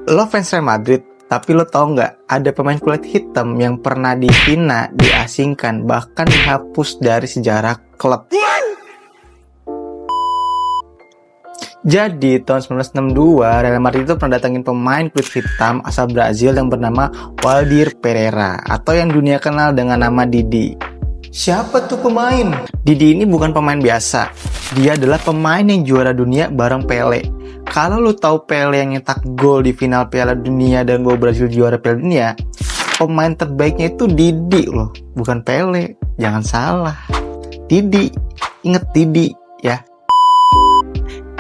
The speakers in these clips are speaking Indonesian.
Lo fans Real Madrid, tapi lo tau nggak ada pemain kulit hitam yang pernah dihina, diasingkan, bahkan dihapus dari sejarah klub. Jadi tahun 1962 Real Madrid itu pernah datangin pemain kulit hitam asal Brazil yang bernama Waldir Pereira, atau yang dunia kenal dengan nama Didi. Siapa tuh pemain? Didi ini bukan pemain biasa. Dia adalah pemain yang juara dunia bareng Pele. Kalau lu tahu Pele yang nyetak gol di final Piala Dunia dan bawa Brazil juara Piala Dunia, pemain terbaiknya itu Didi loh, bukan Pele. Jangan salah. Didi. Ingat Didi ya.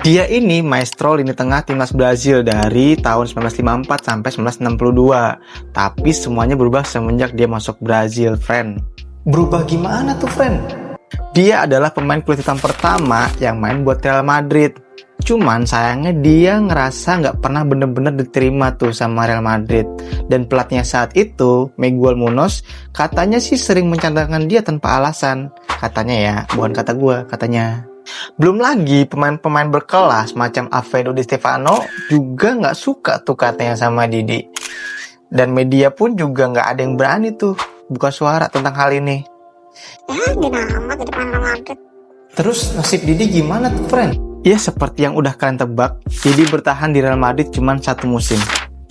Dia ini maestro lini tengah timnas Brazil dari tahun 1954 sampai 1962. Tapi semuanya berubah semenjak dia masuk Brazil, friend. Berubah gimana tuh, friend? Dia adalah pemain kulit hitam pertama yang main buat Real Madrid. Cuman sayangnya dia ngerasa nggak pernah bener-bener diterima tuh sama Real Madrid. Dan pelatihnya saat itu, Miguel Munoz, katanya sih sering mencandakan dia tanpa alasan. Katanya ya, bukan kata gue, katanya. Belum lagi pemain-pemain berkelas macam Alfredo Di Stefano juga nggak suka tuh katanya sama Didi. Dan media pun juga nggak ada yang berani tuh buka suara tentang hal ini. Ya, amat di depan Real Madrid. Terus nasib Didi gimana tuh, friend? Ya seperti yang udah kalian tebak, Didi bertahan di Real Madrid cuma 1 musim.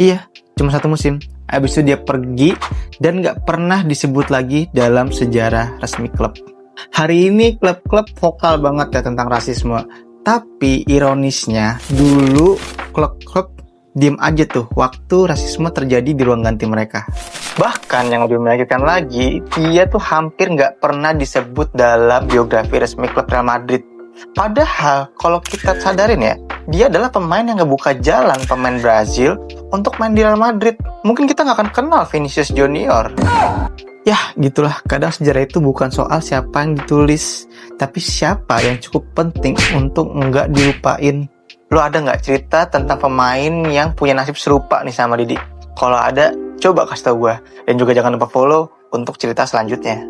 Iya, cuma 1 musim. Habis itu dia pergi dan nggak pernah disebut lagi dalam sejarah resmi klub. Hari ini klub-klub vokal banget ya tentang rasisme. Tapi ironisnya, dulu klub-klub diem aja tuh waktu rasisme terjadi di ruang ganti mereka. Bahkan yang lebih menyakitkan lagi, dia tuh hampir nggak pernah disebut dalam biografi resmi klub Real Madrid. Padahal kalau kita sadarin ya, dia adalah pemain yang ngebuka jalan pemain Brazil untuk main di Real Madrid. Mungkin kita nggak akan kenal Vinicius Junior. Ya gitulah, kadang sejarah itu bukan soal siapa yang ditulis, tapi siapa yang cukup penting untuk nggak dilupain. Lo ada nggak cerita tentang pemain yang punya nasib serupa nih sama Didi? Kalau ada, coba kasih tau gue. Dan juga jangan lupa follow untuk cerita selanjutnya.